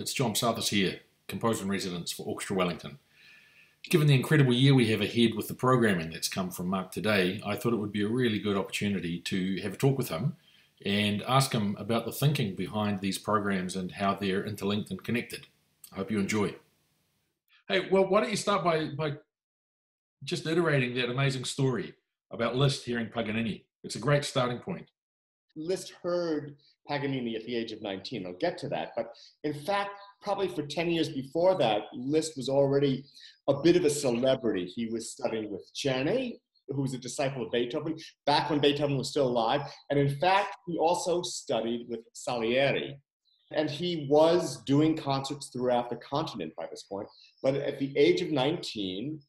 it's John Psathas here, Composer in Residence for Orchestra Wellington. Given the incredible year we have ahead with the programming that's come from Marc Taddei, I thought it would be a really good opportunity to have a talk with him and ask him about the thinking behind these programs and how they're interlinked and connected. I hope you enjoy. Hey, well, why don't you start by just iterating that amazing story about Liszt hearing Paganini. It's a great starting point. Liszt heard Paganini at the age of 19. I'll get to that. But in fact, probably for 10 years before that, Liszt was already a bit of a celebrity. He was studying with Czerny, who was a disciple of Beethoven, back when Beethoven was still alive. And in fact, he also studied with Salieri. And he was doing concerts throughout the continent by this point. But at the age of 19,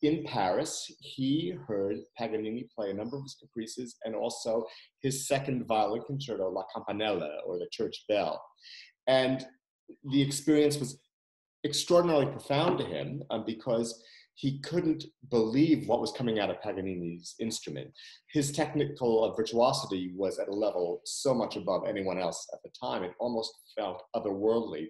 in Paris, he heard Paganini play a number of his caprices and also his second violin concerto, La Campanella, or the Church Bell. And the experience was extraordinarily profound to him because he couldn't believe what was coming out of Paganini's instrument. His technical virtuosity was at a level so much above anyone else at the time, it almost felt otherworldly.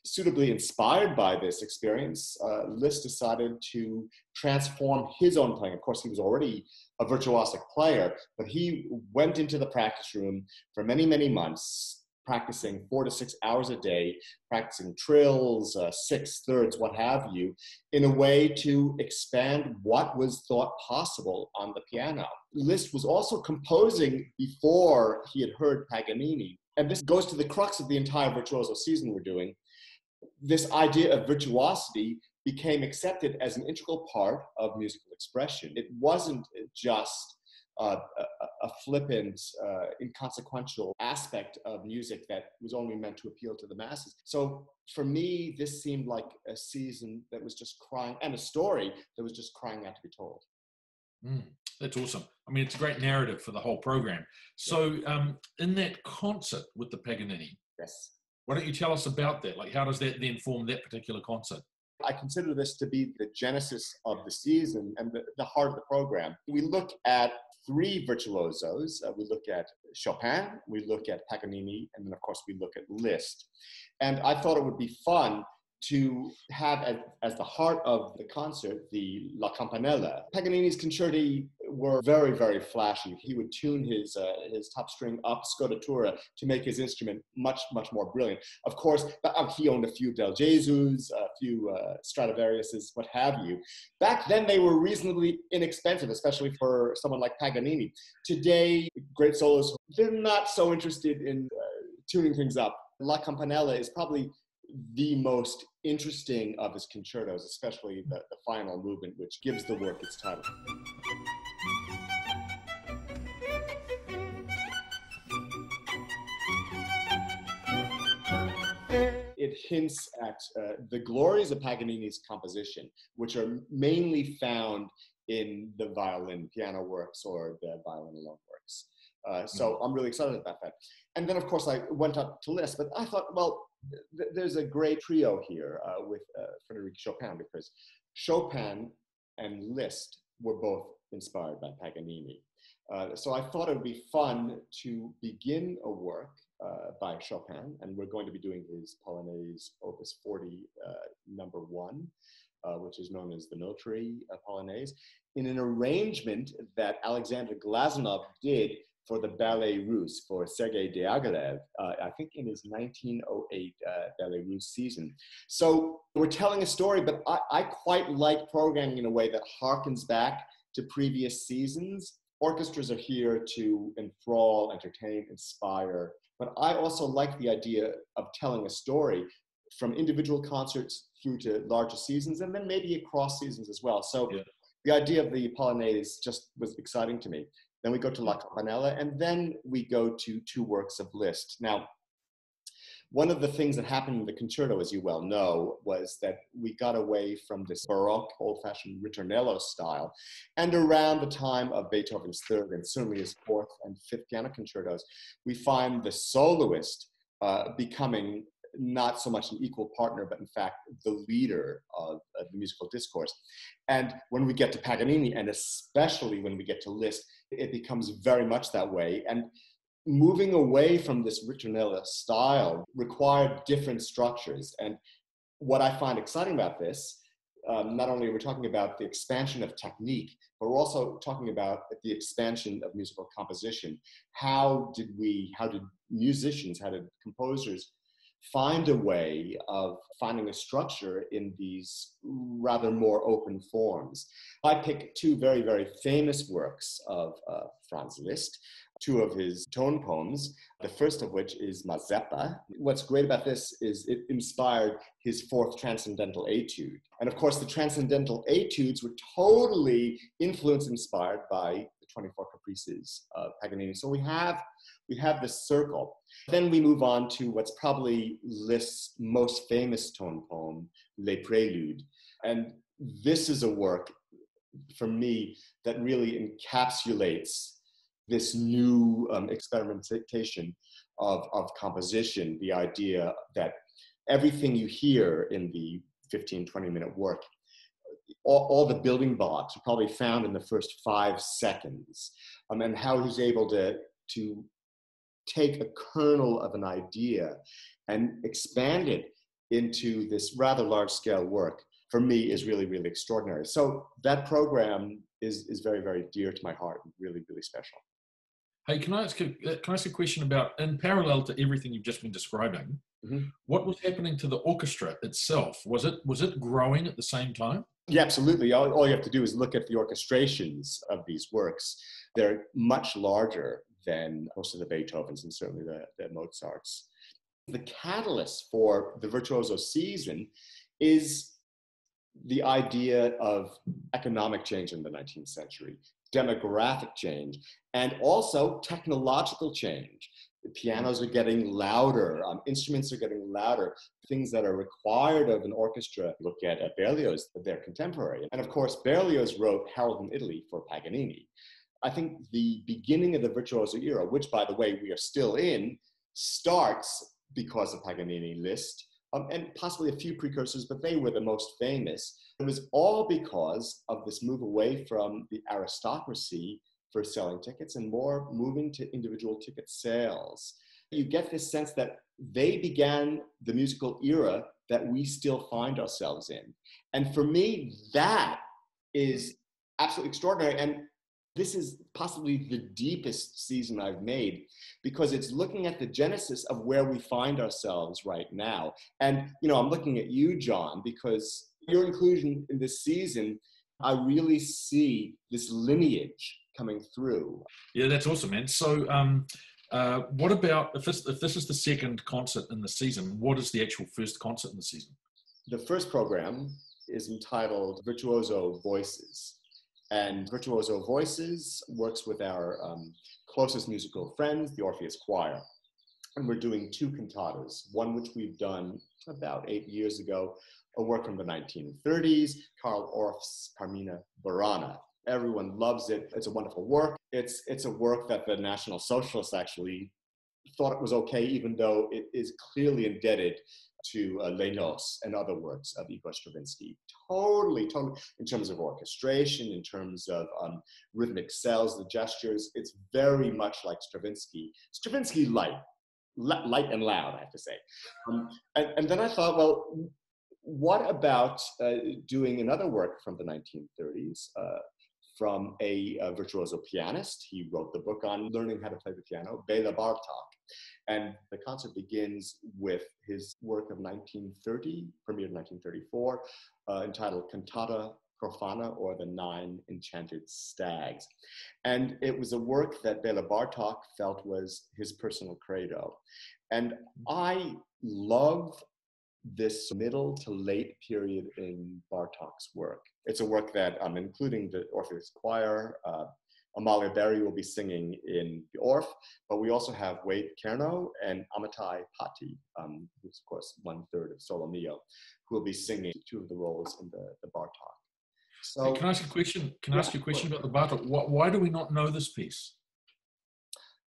Suitably inspired by this experience, Liszt decided to transform his own playing. Of course, he was already a virtuosic player, but he went into the practice room for many, many months, practicing 4 to 6 hours a day, practicing trills, sixths, thirds, what have you, in a way to expand what was thought possible on the piano. Liszt was also composing before he had heard Paganini, and this goes to the crux of the entire Virtuoso season we're doing. This idea of virtuosity became accepted as an integral part of musical expression. It wasn't just a flippant, inconsequential aspect of music that was only meant to appeal to the masses. So for me, this seemed like a season that was just crying, and a story that was just crying out to be told. That's awesome. I mean, it's a great narrative for the whole program. So in that concert with the Paganini, yes. Why don't you tell us about that? Like, how does that then form that particular concert? I consider this to be the genesis of the season and the heart of the program. We look at 3 virtuosos. We look at Chopin, we look at Paganini, and then of course we look at Liszt. And I thought it would be fun to have as the heart of the concert, the La Campanella. Paganini's concerti were very, very flashy. He would tune his top string up scottatura to make his instrument much, much more brilliant. Of course, he owned a few Del Jesus, a few Stradivariuses, what have you. Back then, they were reasonably inexpensive, especially for someone like Paganini. Today, great soloists, they're not so interested in tuning things up. La Campanella is probably the most interesting of his concertos, especially the final movement, which gives the work its title. It hints at the glories of Paganini's composition, which are mainly found in the violin piano works or the violin alone works. So I'm really excited about that. And then, of course, I went up to Liszt, but I thought, well, there's a great trio here with Frédéric Chopin, because Chopin and Liszt were both inspired by Paganini. So I thought it would be fun to begin a work by Chopin, and we're going to be doing his Polonaise Opus 40, number 1, which is known as the Notary Polonaise, in an arrangement that Alexander Glazunov did for the Ballet Russe, for Sergei Diaghilev, I think in his 1908 Ballet Russe season. So we're telling a story, but I quite like programming in a way that harkens back to previous seasons. Orchestras are here to enthrall, entertain, inspire, but I also like the idea of telling a story from individual concerts through to larger seasons, and then maybe across seasons as well. So the idea of the Polonaise just was exciting to me. Then we go to La Campanella, and then we go to 2 works of Liszt. Now, one of the things that happened in the concerto, as you well know, was that we got away from this Baroque, old-fashioned ritornello style. And around the time of Beethoven's 3rd and certainly his 4th and 5th piano concertos, we find the soloist becoming not so much an equal partner, but in fact, the leader of the musical discourse. And when we get to Paganini, and especially when we get to Liszt, it becomes very much that way. And moving away from this ritornella style required different structures. And what I find exciting about this, not only are we talking about the expansion of technique, but we're also talking about the expansion of musical composition. How did musicians, how did composers find a way of finding a structure in these rather more open forms? I pick two very, very famous works of Franz Liszt, two of his tone poems, the first of which is Mazeppa. What's great about this is it inspired his fourth transcendental etude. And of course, the transcendental etudes were totally influenced, inspired by the 24 Caprices of Paganini. So we have this circle. Then we move on to what's probably Liszt's most famous tone poem, Les Préludes. And this is a work, for me, that really encapsulates this new experimentation of composition, the idea that everything you hear in the 15, 20-minute work, all the building blocks are probably found in the first 5 seconds, and how he's able to take a kernel of an idea and expand it into this rather large-scale work, for me, is really, really extraordinary. So that program is very, very dear to my heart, and really, really special. Hey, can I ask a question about, in parallel to everything you've just been describing, what was happening to the orchestra itself? Was it growing at the same time? Yeah, absolutely. All you have to do is look at the orchestrations of these works. They're much larger than most of the Beethovens and certainly the Mozarts. The catalyst for the Virtuoso season is the idea of economic change in the 19th century, demographic change, and also technological change. The pianos are getting louder, instruments are getting louder, things that are required of an orchestra. Look at Berlioz, their contemporary. And of course, Berlioz wrote Harold in Italy for Paganini. I think the beginning of the Virtuoso era, which, by the way, we are still in, starts because of Paganini, Liszt, and possibly a few precursors, but they were the most famous. It was all because of this move away from the aristocracy for selling tickets and more moving to individual ticket sales. You get this sense that they began the musical era that we still find ourselves in. And for me, that is absolutely extraordinary. And this is possibly the deepest season I've made, because it's looking at the genesis of where we find ourselves right now. And, I'm looking at you, John, because your inclusion in this season, I really see this lineage coming through. Yeah, that's awesome, man. So what about, if this is the second concert in the season, what is the actual first concert in the season? The first program is entitled Virtuoso Voices. And Virtuoso Voices works with our closest musical friends, the Orpheus Choir. And we're doing 2 cantatas, one which we've done about 8 years ago, a work from the 1930s, Karl Orff's Carmina Burana. Everyone loves it. It's a wonderful work. It's a work that the National Socialists actually thought it was okay, even though it is clearly indebted to Les Noces and other works of Igor Stravinsky. Totally, in terms of orchestration, in terms of rhythmic cells, the gestures, it's very much like Stravinsky. Stravinsky light and loud, I have to say. And then I thought, well, what about doing another work from the 1930s from a virtuoso pianist? He wrote the book on learning how to play the piano, Béla Bartók. And the concert begins with his work of 1930, premiered in 1934, entitled Cantata Profana, or The 9 Enchanted Stags. And it was a work that Béla Bartók felt was his personal credo. And I love this middle to late period in Bartók's work. It's a work that, including the Orpheus Choir, Amalia Berry will be singing in the Orff, but we also have Wade Kerno and Amitai Patti, who's of course 1/3 of Solo Mio, who will be singing 2 of the roles in the Bartók. So, hey, can I ask you a question? Can I ask you a question about the Bartók? Why do we not know this piece?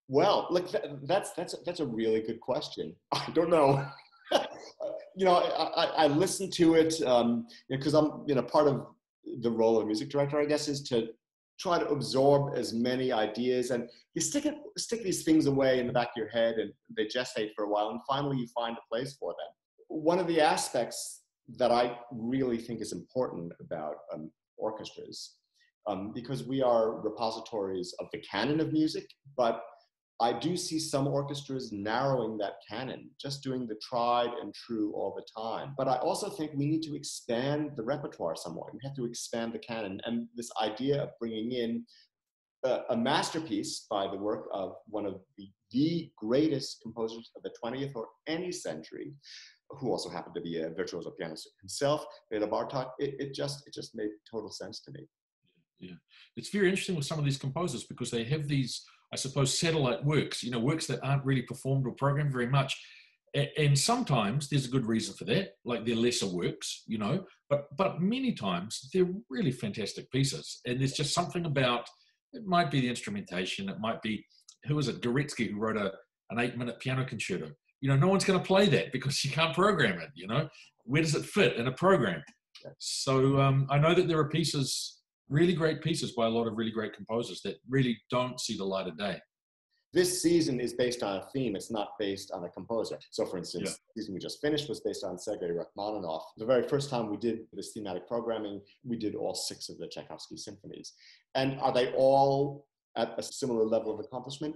Well, look, that's a really good question. I don't know. I listened to it because I'm, part of the role of music director, I guess, is to try to absorb as many ideas, and you stick these things away in the back of your head, and they gestate for a while, and finally you find a place for them. One of the aspects that I really think is important about orchestras, because we are repositories of the canon of music, but I do see some orchestras narrowing that canon, just doing the tried and true all the time. But I also think we need to expand the repertoire somewhat. We have to expand the canon. And this idea of bringing in a masterpiece by the work of one of the greatest composers of the 20th or any century, who also happened to be a virtuoso pianist himself, Bela Bartok, it just made total sense to me. Yeah, it's very interesting with some of these composers because they have these, I suppose, satellite works, you know, works that aren't really performed or programmed very much. And sometimes there's a good reason for that, like they're lesser works, you know, but many times they're really fantastic pieces. And there's just something about, it might be the instrumentation, it might be, who was it, Goretzky, who wrote an 8-minute piano concerto. You know, no one's going to play that because you can't program it, you know. Where does it fit in a program? So I know that there are pieces, really great pieces by a lot of really great composers that really don't see the light of day. This season is based on a theme. It's not based on a composer. So for instance, the season we just finished was based on Sergei Rachmaninoff. The very first time we did this thematic programming, we did all 6 of the Tchaikovsky symphonies. And are they all at a similar level of accomplishment?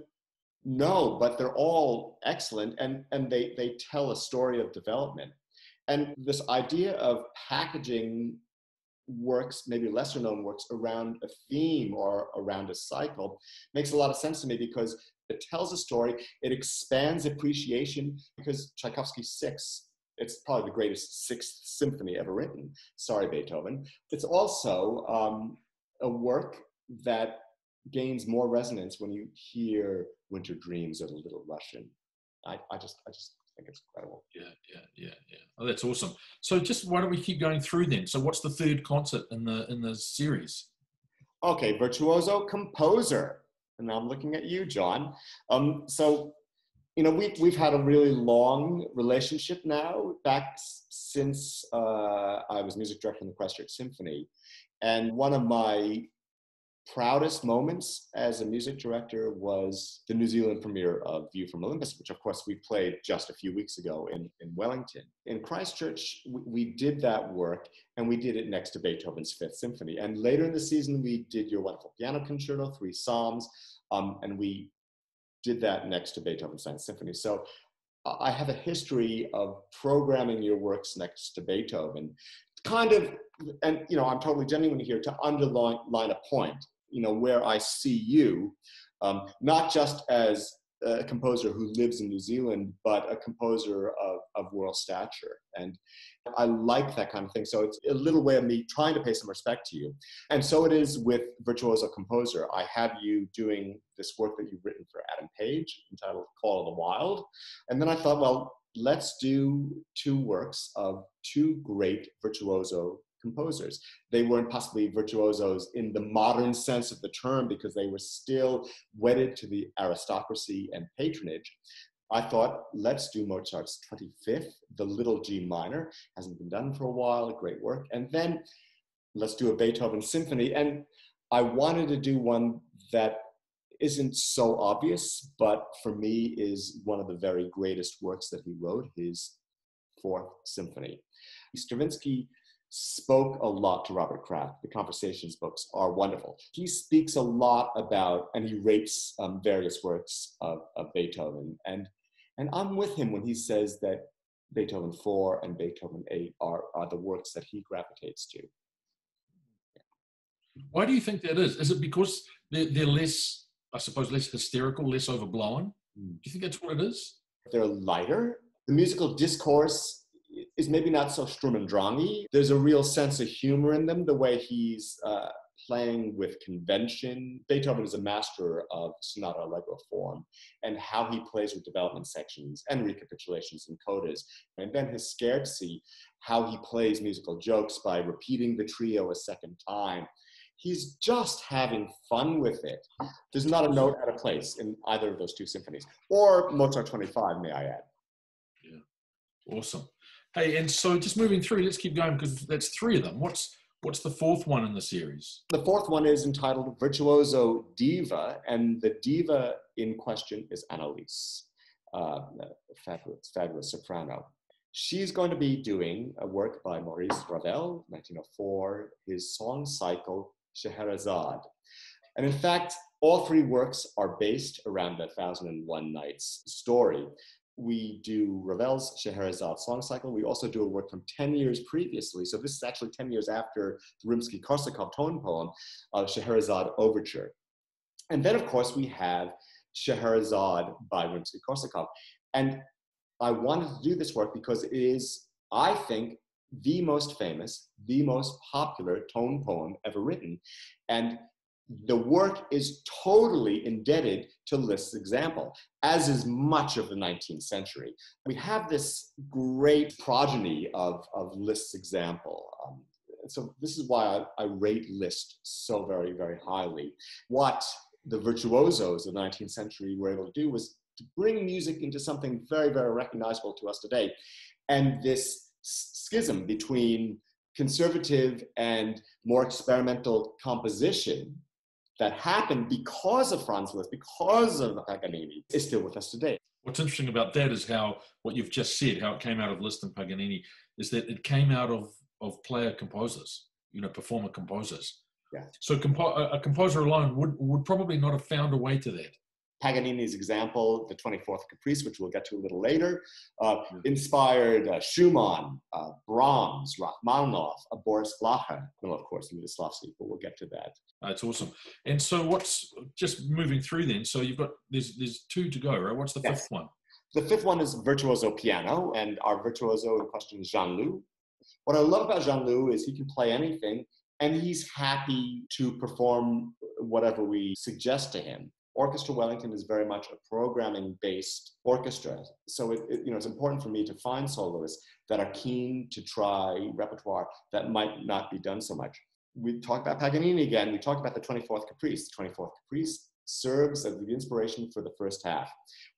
No, but they're all excellent, and they tell a story of development. And this idea of packaging works, maybe lesser known works, around a theme or around a cycle makes a lot of sense to me because it tells a story, it expands appreciation, because Tchaikovsky's 6, it's probably the greatest 6th symphony ever written. Sorry, Beethoven. It's also a work that gains more resonance when you hear Winter Dreams of the Little Russian. I just think it's incredible. Yeah. Oh, that's awesome. So just why don't we keep going through then? So what's the 3rd concert in the series? Okay, Virtuoso Composer. And now I'm looking at you, John. So, you know, we've had a really long relationship now, back since I was music director in the Christchurch Symphony. And one of my proudest moments as a music director was the New Zealand premiere of View from Olympus, which of course we played just a few weeks ago in Wellington. In Christchurch, we did that work, and we did it next to Beethoven's 5th Symphony. And later in the season, we did Your Wonderful Piano Concerto, 3 Psalms, and we did that next to Beethoven's 9th Symphony. So I have a history of programming your works next to Beethoven, kind of, and you know, I'm totally genuine here to underline a point, you know, where I see you, not just as a composer who lives in New Zealand, but a composer of world stature. And I like that kind of thing. So it's a little way of me trying to pay some respect to you. And so it is with Virtuoso Composer. I have you doing this work that you've written for Adam Page entitled Call of the Wild. And then I thought, well, let's do 2 works of 2 great virtuoso composers. They weren't possibly virtuosos in the modern sense of the term because they were still wedded to the aristocracy and patronage. I thought, let's do Mozart's 25th, the Little G minor. Hasn't been done for a while, a great work. And then let's do a Beethoven symphony. And I wanted to do one that isn't so obvious, but for me is one of the very greatest works that he wrote, his 4th symphony. Stravinsky spoke a lot to Robert Kraft. The Conversations books are wonderful. He speaks a lot about, and he rates various works of Beethoven. And I'm with him when he says that Beethoven 4 and Beethoven 8 are the works that he gravitates to. Why do you think that is? Is it because they're less, I suppose, less hysterical, less overblown? Do you think that's what it is? They're lighter. The musical discourse is maybe not so Sturm und Drangy. There's a real sense of humor in them, the way he's playing with convention. Beethoven is a master of sonata allegro form and how he plays with development sections and recapitulations and codas. And then his scarcity, how he plays musical jokes by repeating the trio a second time. He's just having fun with it. There's not a note out of place in either of those 2 symphonies. Or Mozart 25, may I add. Yeah, awesome. Hey, and so just moving through, let's keep going because that's 3 of them. What's What's the fourth one in the series? The fourth one is entitled Virtuoso Diva, and the diva in question is Annalise, fabulous soprano. She's going to be doing a work by Maurice Ravel, 1904, his song cycle, Scheherazade. And in fact, all three works are based around the 1001 Nights story. We do Ravel's Scheherazade song cycle. We also do a work from 10 years previously. So this is actually 10 years after the Rimsky-Korsakov tone poem of Scheherazade Overture. And then, of course, we have Scheherazade by Rimsky-Korsakov. And I wanted to do this work because it is, I think, the most famous, the most popular tone poem ever written. And the work is totally indebted to Liszt's example, as is much of the 19th century. We have this great progeny of Liszt's example. So this is why I rate Liszt so very, very highly. What the virtuosos of the 19th century were able to do was to bring music into something very, very recognizable to us today. And this schism between conservative and more experimental composition that happened because of Franz Liszt, because of Paganini, is still with us today. What's interesting about that is how, what you've just said, how it came out of Liszt and Paganini, is that it came out of player composers, performer composers. Yeah. So a composer alone would probably not have found a way to that. Paganini's example, the 24th Caprice, which we'll get to a little later, inspired Schumann, Brahms, Rachmaninoff, Boris Blacher, and of course, Ludoslavsky, but we'll get to that. That's awesome. And so what's, just moving through then, so you've got, there's two to go, right? What's the fifth one? The fifth one is Virtuoso Piano, and our virtuoso in question is Jean-Loup. What I love about Jean-Loup is he can play anything, and he's happy to perform whatever we suggest to him. Orchestra Wellington is very much a programming-based orchestra. So it's important for me to find soloists that are keen to try repertoire that might not be done so much. We talked about Paganini again. We talked about the 24th Caprice. The 24th Caprice serves as the inspiration for the first half.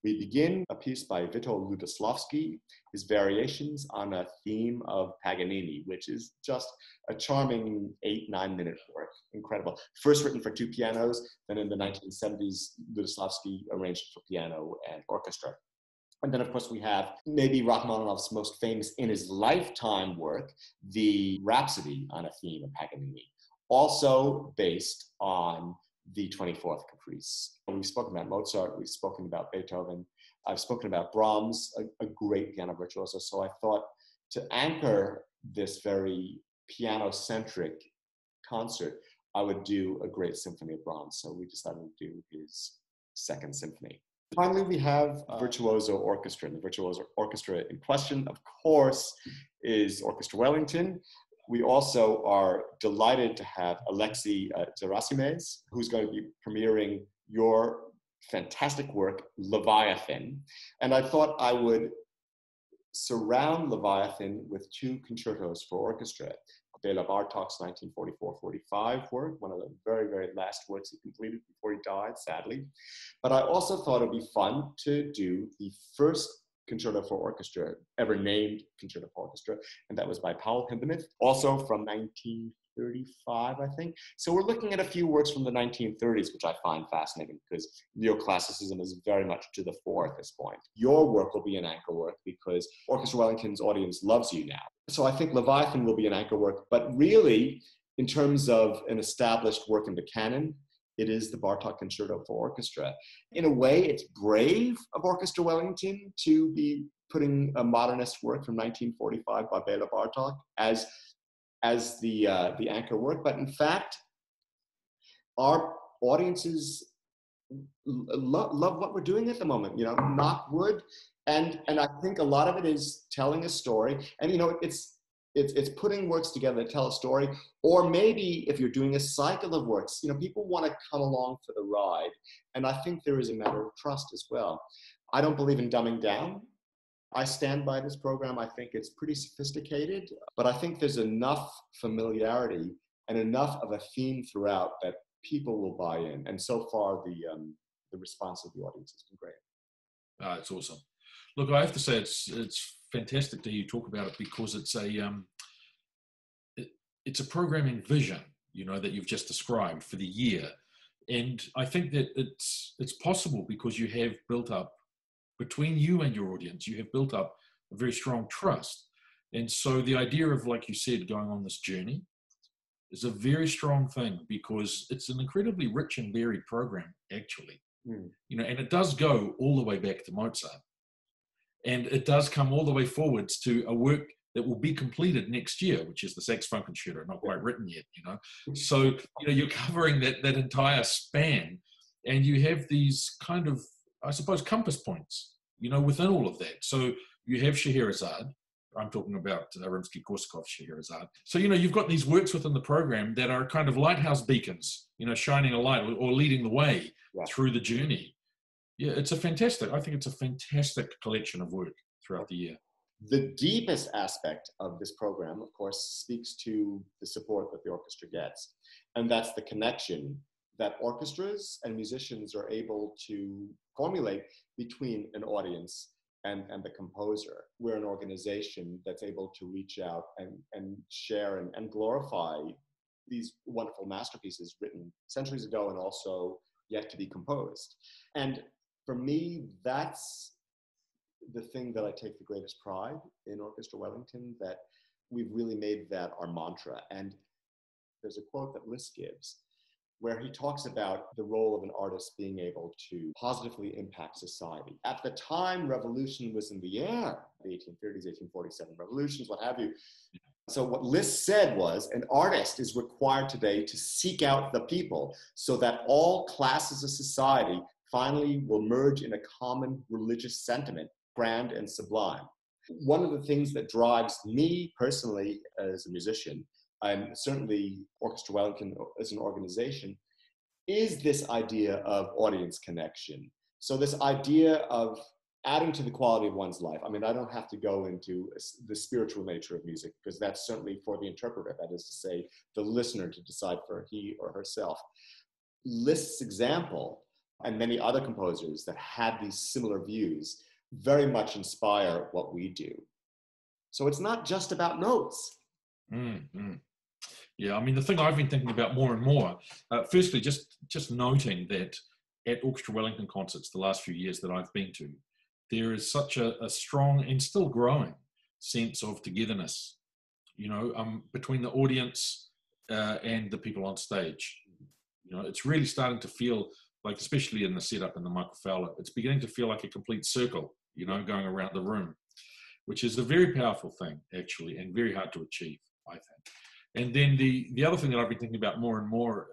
We begin a piece by Witold Ludoslavsky, his variations on a theme of Paganini, which is just a charming 8-9 minute work. Incredible. First written for two pianos, then in the 1970s, Ludoslavsky arranged for piano and orchestra. And then, of course, we have maybe Rachmaninoff's most famous in his lifetime work, the Rhapsody on a theme of Paganini, also based on the 24th Caprice. We've spoken about Mozart, we've spoken about Beethoven, I've spoken about Brahms, a great piano virtuoso. So I thought to anchor this very piano-centric concert, I would do a great symphony of Brahms. So we decided to do his second symphony. Finally, we have Virtuoso Orchestra. And the Virtuoso Orchestra in question, of course, is Orchestra Wellington. We also are delighted to have Alexei Zerasimes, who's going to be premiering your fantastic work, Leviathan. And I thought I would surround Leviathan with two concertos for orchestra. Bela Bartok's 1944-45 work, one of the very, very last works he completed before he died, sadly. But I also thought it'd be fun to do the first concerto for orchestra ever named concerto for orchestra, and that was by Paul Hindemith, also from 1935, I think. So we're looking at a few works from the 1930s, which I find fascinating because neoclassicism is very much to the fore at this point. Your work will be an anchor work because Orchestra Wellington's audience loves you now. So I think Leviathan will be an anchor work, but really, in terms of an established work in the canon, it is the Bartok Concerto for Orchestra. In a way, it's brave of Orchestra Wellington to be putting a modernist work from 1945 by Bela Bartok as the anchor work. But in fact, our audiences love what we're doing at the moment, knock wood. And I think a lot of it is telling a story. And, it's putting works together to tell a story. Or maybe if you're doing a cycle of works, people want to come along for the ride. And I think there is a matter of trust as well. I don't believe in dumbing down. I stand by this program. I think it's pretty sophisticated, but I think there's enough familiarity and enough of a theme throughout that people will buy in. And so far, the response of the audience has been great. It's awesome. Look, I have to say it's fantastic to hear you talk about it because it's it's a programming vision, that you've just described for the year. And I think that it's possible because you have built up, between you and your audience, you have built up a very strong trust. And so the idea of, like you said, going on this journey is a very strong thing, because it's an incredibly rich and varied program, actually. And it does go all the way back to Mozart. And it does come all the way forwards to a work that will be completed next year, which is the saxophone concerto, not quite written yet, So, you're covering that entire span, and you have these kind of, I suppose, compass points, within all of that. So you have Scheherazade. I'm talking about Rimsky-Korsakov's Scheherazade. So, you've got these works within the program that are kind of lighthouse beacons, shining a light or leading the way through the journey. Yeah, I think it's a fantastic collection of work throughout the year. The deepest aspect of this program, of course, speaks to the support that the orchestra gets. And that's the connection that orchestras and musicians are able to formulate between an audience and the composer. We're an organization that's able to reach out and share and glorify these wonderful masterpieces written centuries ago and also yet to be composed. And for me, that's the thing that I take the greatest pride in Orchestra Wellington, that we've really made that our mantra. And there's a quote that Liszt gives where he talks about the role of an artist being able to positively impact society. At the time, revolution was in the air, the 1830s, 1847 revolutions, what have you. So what Liszt said was, an artist is required today to seek out the people so that all classes of society finally will merge in a common religious sentiment, grand and sublime. One of the things that drives me personally as a musician, and certainly Orchestra Wellington as an organization, is this idea of audience connection. So this idea of adding to the quality of one's life. I mean, I don't have to go into the spiritual nature of music, because that's certainly for the interpreter, that is to say, the listener to decide for he or herself. Liszt's example, and many other composers that had these similar views, very much inspire what we do. So it's not just about notes. Mm-hmm. Yeah, I mean, the thing I've been thinking about more and more, firstly, just noting that at Orchestra Wellington concerts the last few years that I've been to, there is such a strong and still growing sense of togetherness, between the audience and the people on stage. It's really starting to feel like, especially in the setup in the Michael Fowler, it's beginning to feel like a complete circle, going around the room, which is a very powerful thing, actually, and very hard to achieve, I think. And then the other thing that I've been thinking about more and more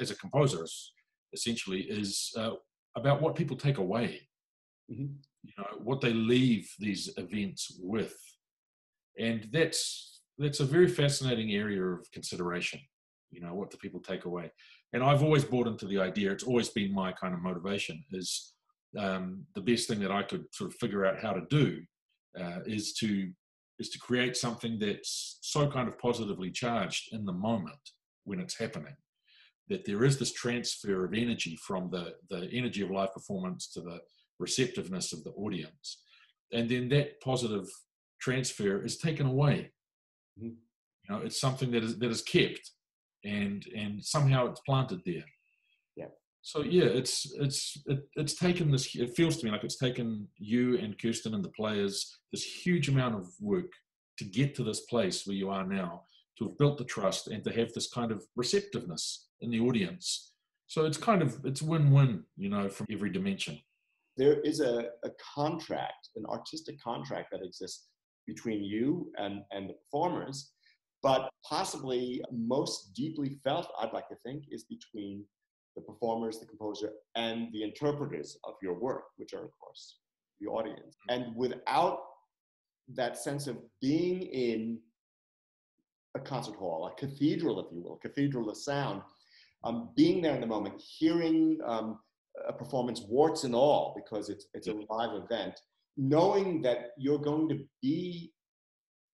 as a composer, essentially, is about what people take away, what they leave these events with. And that's a very fascinating area of consideration, what do people take away. And I've always bought into the idea, it's always been my kind of motivation, is the best thing that I could sort of figure out how to do is to create something that's so kind of positively charged in the moment when it's happening, that there is this transfer of energy from the energy of live performance to the receptiveness of the audience. And then that positive transfer is taken away. It's something that is kept, and somehow it's planted there. Yeah. So yeah, it's taken this. It feels to me like it's taken you and Kirsten and the players this huge amount of work to get to this place where you are now, to have built the trust and to have this kind of receptiveness in the audience. So it's win-win, from every dimension. There is a contract, an artistic contract that exists between you and the performers, but possibly most deeply felt, I'd like to think, is between the performers, the composer, and the interpreters of your work, which are, of course, the audience. And without that sense of being in a concert hall, a cathedral, if you will, a cathedral of sound, being there in the moment, hearing a performance, warts and all, because it's a live event, knowing that you're going to be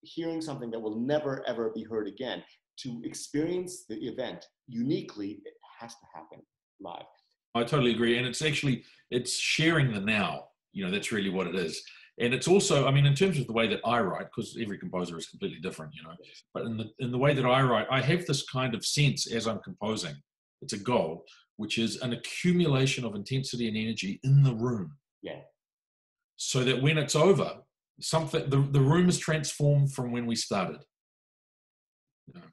hearing something that will never, ever be heard again. To experience the event uniquely, it has to happen live. I totally agree. And it's sharing the now, that's really what it is. And it's also, I mean, in terms of the way that I write, because every composer is completely different, you know, but in the way that I write, I have this kind of sense as I'm composing, it's a goal, which is an accumulation of intensity and energy in the room. Yeah. So that when it's over, the room is transformed from when we started. You know?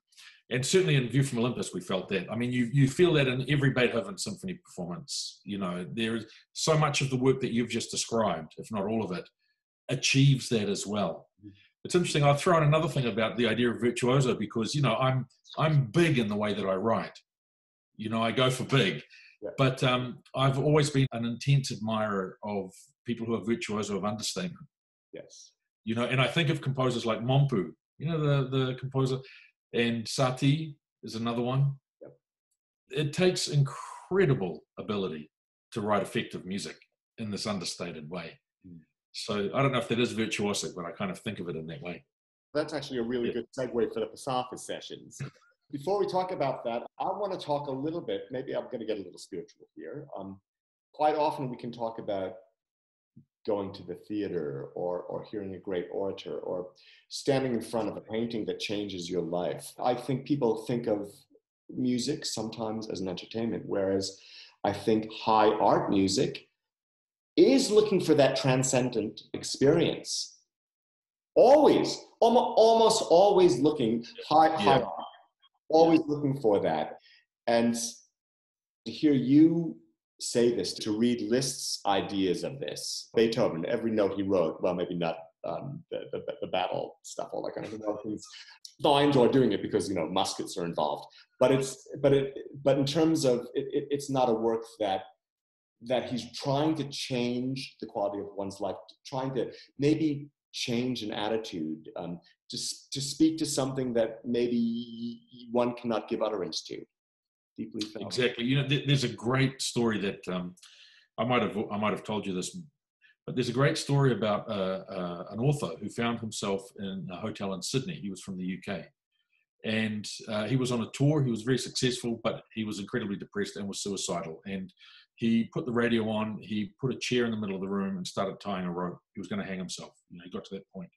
And certainly in View from Olympus, we felt that. I mean, you feel that in every Beethoven symphony performance. You know, there is so much of the work that you've just described, if not all of it, achieves that as well. It's interesting. I'll throw in another thing about the idea of virtuoso, because, you know, I'm big in the way that I write. You know, I go for big. Yeah. But I've always been an intense admirer of people who are virtuoso of understatement. Yes. You know, and I think of composers like Mompu, you know, the composer, and Satie is another one. Yep. It takes incredible ability to write effective music in this understated way. So I don't know if that is virtuosic, but I kind of think of it in that way. That's actually a really good segue for the Psathas sessions. Before we talk about that, I want to talk a little bit, maybe I'm going to get a little spiritual here. Quite often we can talk about going to the theater or hearing a great orator or standing in front of a painting that changes your life. I think people think of music sometimes as an entertainment, whereas I think high art music is looking for that transcendent experience. Always, almost always looking high art, always looking for that. And to hear you say this, to read Liszt's ideas of this, Beethoven, every note he wrote, well, maybe not the battle stuff, all that kind of things. Though I enjoy doing it because, you know, muskets are involved. But in terms of it's not a work that he's trying to change the quality of one's life, trying to maybe change an attitude, to speak to something that maybe one cannot give utterance to. Deeply felt. Exactly. You know, there's a great story that I might have told you this, but there's a great story about an author who found himself in a hotel in Sydney. He was from the UK, and he was on a tour. He was very successful, but he was incredibly depressed and was suicidal. And he put the radio on. He put a chair in the middle of the room and started tying a rope. He was going to hang himself. You know, he got to that point,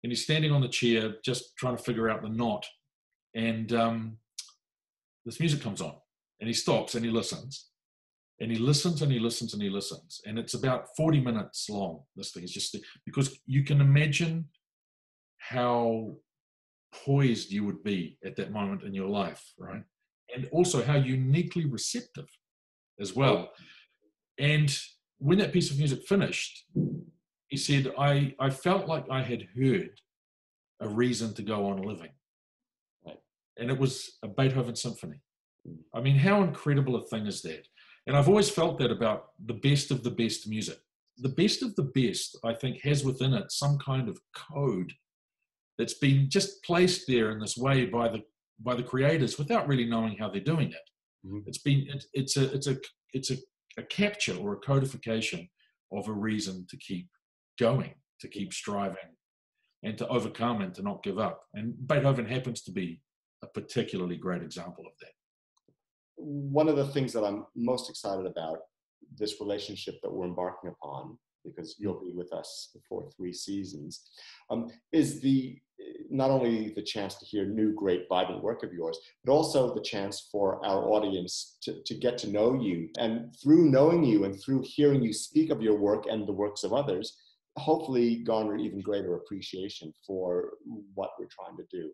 and he's standing on the chair just trying to figure out the knot, and this music comes on, and he stops and he listens, and he listens and he listens and he listens. And it's about 40 minutes long. This thing is just, because you can imagine how poised you would be at that moment in your life, right? And also how uniquely receptive as well. And when that piece of music finished, he said, I felt like I had heard a reason to go on living. And it was a Beethoven symphony. I mean, how incredible a thing is that? And I've always felt that about the best of the best music. The best of the best, I think, has within it some kind of code that's been just placed there in this way by the creators without really knowing how they're doing it. Mm-hmm. It's a capture or a codification of a reason to keep going, to keep striving, and to overcome and to not give up. And Beethoven happens to be a particularly great example of that. One of the things that I'm most excited about this relationship that we're embarking upon, because you'll be with us for 3 seasons, is not only the chance to hear new, great, vibrant work of yours, but also the chance for our audience to get to know you. And through knowing you and through hearing you speak of your work and the works of others, hopefully garner even greater appreciation for what we're trying to do.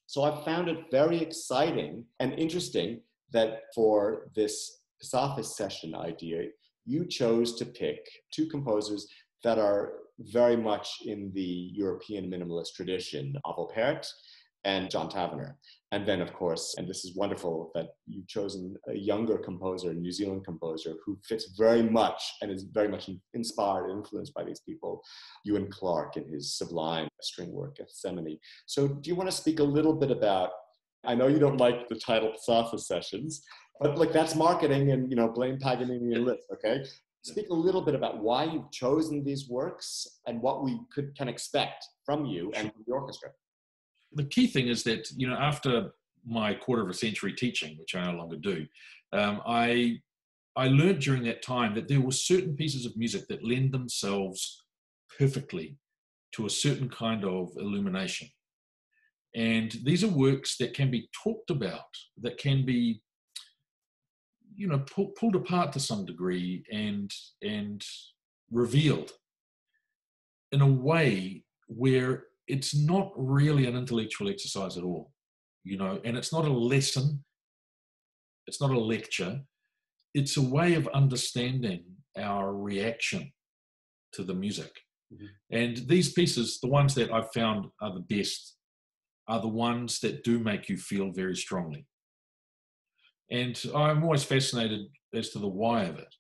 So I found it very exciting and interesting that for this Psathas session idea, you chose to pick 2 composers that are very much in the European minimalist tradition, Avo Pärt and John Tavener. And then, of course, and this is wonderful that you've chosen a younger composer, a New Zealand composer, who fits very much and is very much inspired and influenced by these people, Ewan Clarke in his sublime string work, Gethsemane. So do you want to speak a little bit about, I know you don't like the title Psathas sessions, but like that's marketing and, you know, blame Paganini and Liszt, okay? Speak a little bit about why you've chosen these works and what we can expect from you and from the orchestra. The key thing is that, you know, after my quarter of a century teaching, which I no longer do, I learned during that time that there were certain pieces of music that lend themselves perfectly to a certain kind of illumination. And these are works that can be talked about, that can be, you know, pulled apart to some degree and revealed in a way where it's not really an intellectual exercise at all, you know, and it's not a lesson, it's not a lecture, it's a way of understanding our reaction to the music. Mm-hmm. And these pieces, the ones that I've found are the best, are the ones that do make you feel very strongly. And I'm always fascinated as to the why of it.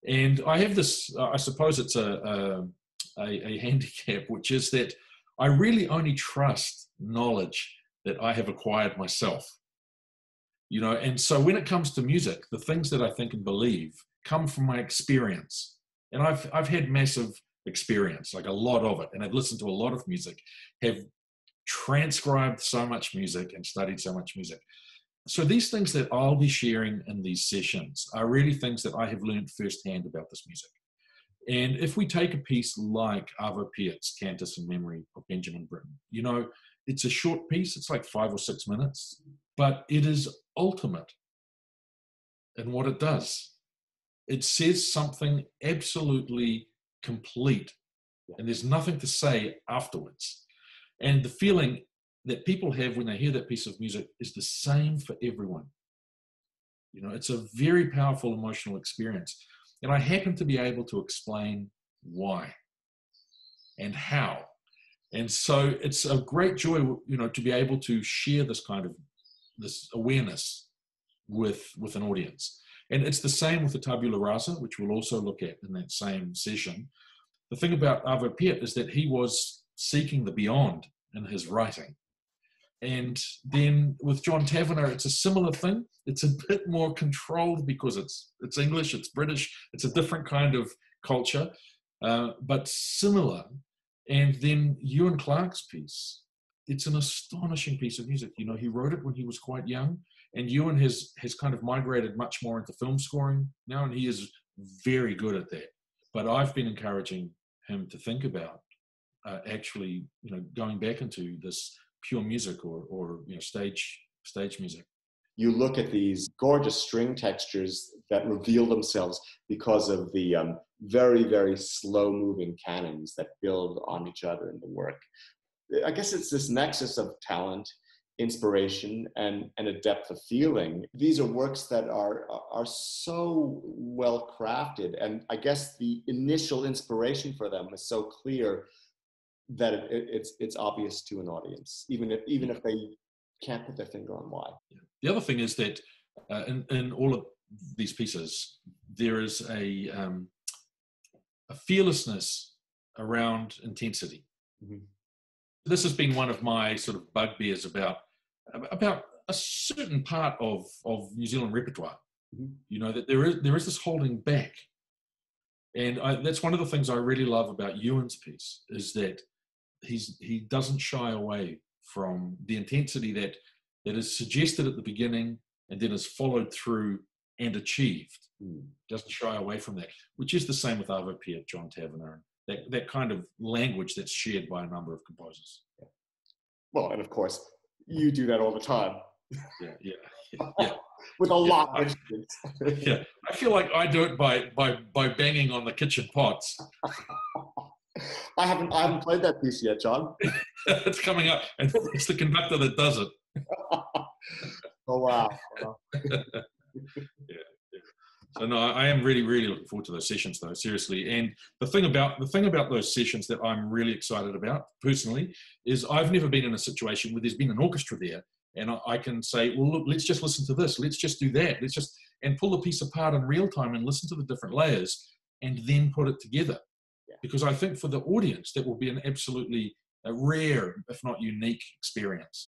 And I have this, I suppose it's a handicap, which is that I really only trust knowledge that I have acquired myself. You know, and so when it comes to music, the things that I think and believe come from my experience. And I've had massive experience, like a lot of it, and I've listened to a lot of music, have transcribed so much music and studied so much music. So these things that I'll be sharing in these sessions are really things that I have learned firsthand about this music. And if we take a piece like Arvo Päirt's Cantus in Memory of Benjamin Britten, you know, it's a short piece, it's like 5 or 6 minutes, but it is ultimate in what it does. It says something absolutely complete, and there's nothing to say afterwards. And the feeling that people have when they hear that piece of music is the same for everyone. You know, it's a very powerful emotional experience. And I happen to be able to explain why and how. And so it's a great joy, you know, to be able to share this kind of, this awareness with an audience. And it's the same with the Tabula Rasa, which we'll also look at in that same session. The thing about Arvo Pärt is that he was seeking the beyond in his writing. And then with John Tavener, it's a similar thing. It's a bit more controlled because it's English, it's British, it's a different kind of culture, but similar. And then Ewan Clarke's piece, it's an astonishing piece of music. You know, he wrote it when he was quite young, and Ewan has kind of migrated much more into film scoring now, and he is very good at that. But I've been encouraging him to think about actually, you know, going back into this pure music or you know, stage music. You look at these gorgeous string textures that reveal themselves because of the very, very slow-moving canons that build on each other in the work. I guess it's this nexus of talent, inspiration, and a depth of feeling. These are works that are so well crafted, and I guess the initial inspiration for them is so clear that it's obvious to an audience, even if they can't put their finger on why. The other thing is that in all of these pieces, there is a fearlessness around intensity. Mm-hmm. This has been one of my sort of bugbears about a certain part of New Zealand repertoire. Mm-hmm. You know, that there is this holding back, and that's one of the things I really love about Ewan's piece, is that he doesn't shy away from the intensity that is suggested at the beginning and then is followed through and achieved. Doesn't shy away from that, which is the same with Arvo Pärt, John Tavener, that kind of language that's shared by a number of composers. Yeah. Well, and of course, you do that all the time. Yeah. With a lot of instruments. Yeah, I feel like I do it by banging on the kitchen pots. I haven't played that piece yet, John. It's coming up, and it's the conductor that does it. Oh wow! Yeah. So no, I am really, really looking forward to those sessions, though. Seriously, and the thing about those sessions that I'm really excited about personally is I've never been in a situation where there's been an orchestra there, and I can say, well, look, let's just listen to this, let's just do that, and pull the piece apart in real time and listen to the different layers, and then put it together. Because I think for the audience, that will be an absolutely rare, if not unique, experience.